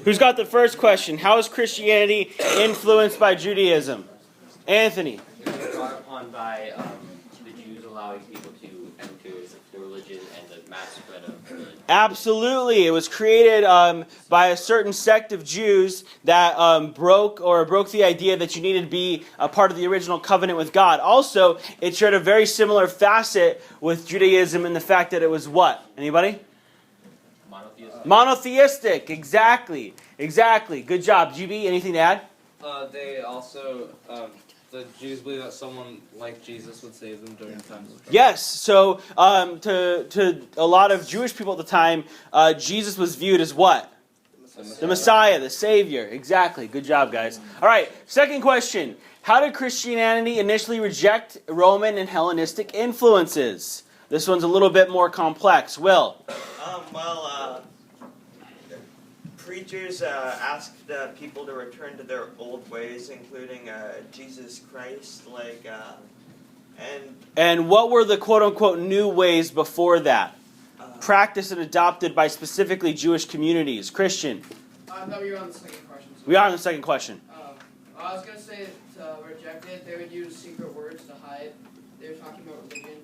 Who's got the first question? How is Christianity influenced by Judaism? Anthony. It was brought upon by the Jews allowing people to enter the religion and the mass spread of religion. Absolutely. It was created by a certain sect of Jews that broke the idea that you needed to be a part of the original covenant with God. Also, it shared a very similar facet with Judaism in the fact that it was what? Anybody? Monotheistic. Exactly. Good job. GB, anything to add? They also, the Jews believe that someone like Jesus would save them during times of trouble. Yes. So to a lot of Jewish people at the time, Jesus was viewed as what? The Messiah, the Savior. Exactly. Good job, guys. All right. Second question. How did Christianity initially reject Roman and Hellenistic influences? This one's a little bit more complex. Will? Preachers asked people to return to their old ways, including Jesus Christ, And what were the quote-unquote new ways before that? Practiced and adopted by specifically Jewish communities. Christian? I thought we were on the second question. We are on the second question. I was going to say to reject it, they would use secret words to hide. They were talking about religion.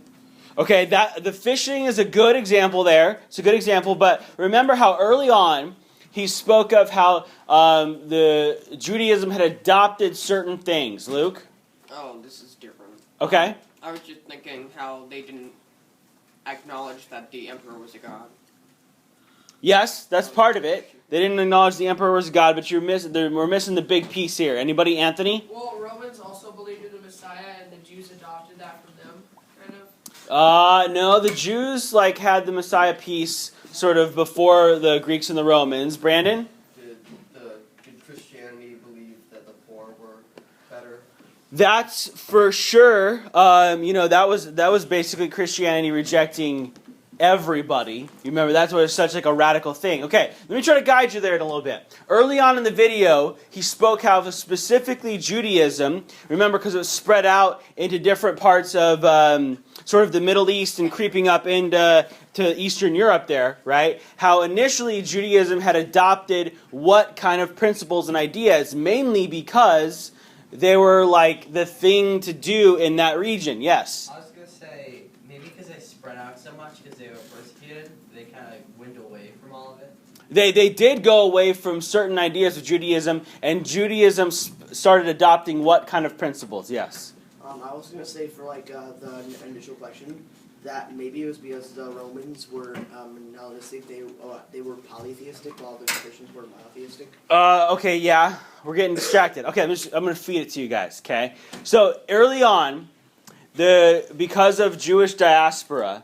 Okay, the fishing is a good example there. It's a good example, but remember how early on he spoke of how the Judaism had adopted certain things. Luke? Oh, this is different. Okay. I was just thinking how they didn't acknowledge that the emperor was a god. Yes, that's part of it. They didn't acknowledge the emperor was God, but we're missing the big piece here. Anybody, Anthony? Well, Romans also believed in the Messiah, and the Jews adopted that from them, kind of. No, the Jews had the Messiah piece sort of before the Greeks and the Romans. Brandon? Did Christianity believe that the poor were better? That's for sure. That was basically Christianity rejecting everybody. You remember that's why it's such a radical thing. Okay, let me try to guide you there in a little bit. Early on in the video, he spoke how specifically Judaism, remember because it was spread out into different parts of sort of the Middle East and creeping up into Eastern Europe there, right? How initially Judaism had adopted what kind of principles and ideas, mainly because they were the thing to do in that region. Yes? I was going to say, maybe because they spread out so much because they were persecuted, they kind of went away from all of it. They did go away from certain ideas of Judaism, and Judaism started adopting what kind of principles? Yes? I was going to say for the initial question that maybe it was because the Romans were Hellenistic, they were polytheistic while the Christians were monotheistic. Okay, yeah. We're getting distracted. Okay, I'm going to feed it to you guys, okay? So early on, because of Jewish diaspora,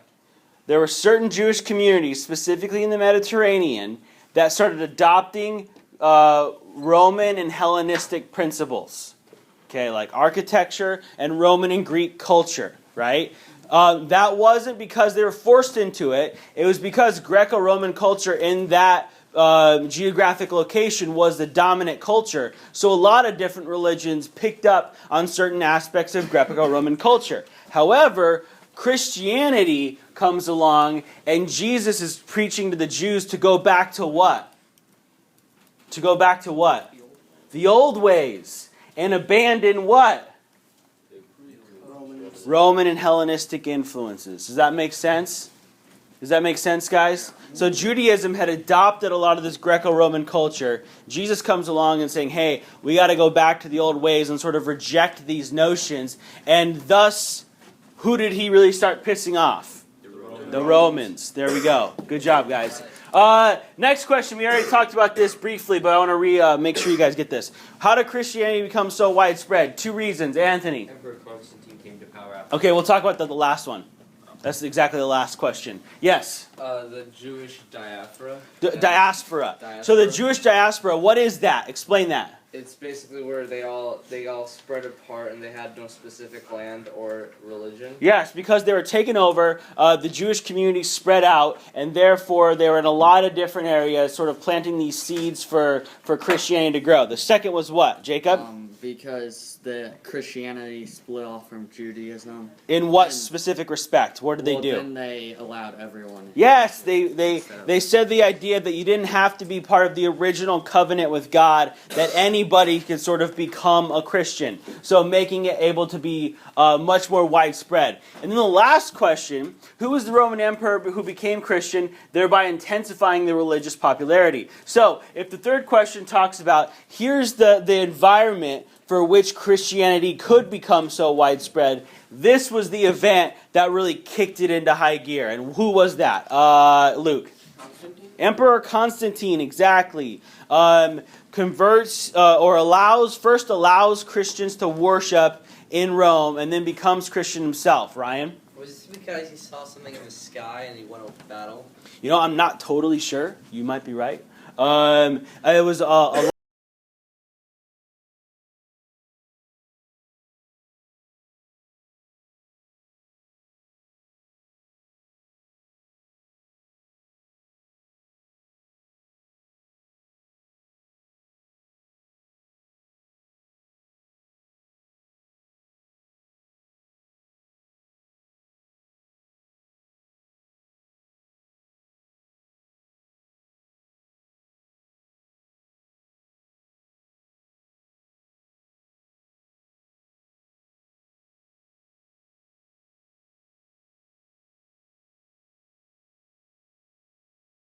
there were certain Jewish communities, specifically in the Mediterranean, that started adopting Roman and Hellenistic principles. Okay, like architecture and Roman and Greek culture, right? That wasn't because they were forced into it. It was because Greco-Roman culture in that geographic location was the dominant culture. So a lot of different religions picked up on certain aspects of Greco-Roman culture. However, Christianity comes along and Jesus is preaching to the Jews to go back to what? To go back to what? The old ways. And abandon what? Roman and Hellenistic influences. Does that make sense? Does that make sense, guys? So Judaism had adopted a lot of this Greco-Roman culture. Jesus comes along and saying, hey, we got to go back to the old ways and sort of reject these notions. And thus, who did he really start pissing off? The Romans. There we go. Good job, guys. Next question. We already talked about this briefly, but I want to make sure you guys get this. How did Christianity become so widespread? 2 reasons. Anthony. Emperor Constantine came to power after. Okay, we'll talk about the last one. That's exactly the last question. Yes? The Jewish diaspora. Diaspora. So the Jewish diaspora, what is that? Explain that. It's basically where they all spread apart and they had no specific land or religion. Yes, because they were taken over, the Jewish community spread out, and therefore they were in a lot of different areas, sort of planting these seeds for Christianity to grow. The second was what, Jacob? Because the Christianity split off from Judaism. In what And- specific respect? What did they do? Then they allowed everyone. Yes, they said the idea that you didn't have to be part of the original covenant with God, that anybody could sort of become a Christian. So making it able to be much more widespread. And then the last question, who was the Roman emperor who became Christian, thereby intensifying the religious popularity? So if the third question talks about, here's the environment for which Christianity could become so widespread, this was the event that really kicked it into high gear. And who was that? Luke. Constantine? Emperor Constantine, exactly. Converts or allows Christians to worship in Rome and then becomes Christian himself. Ryan? Was this because he saw something in the sky and he went to battle? You know, I'm not totally sure. You might be right. It was a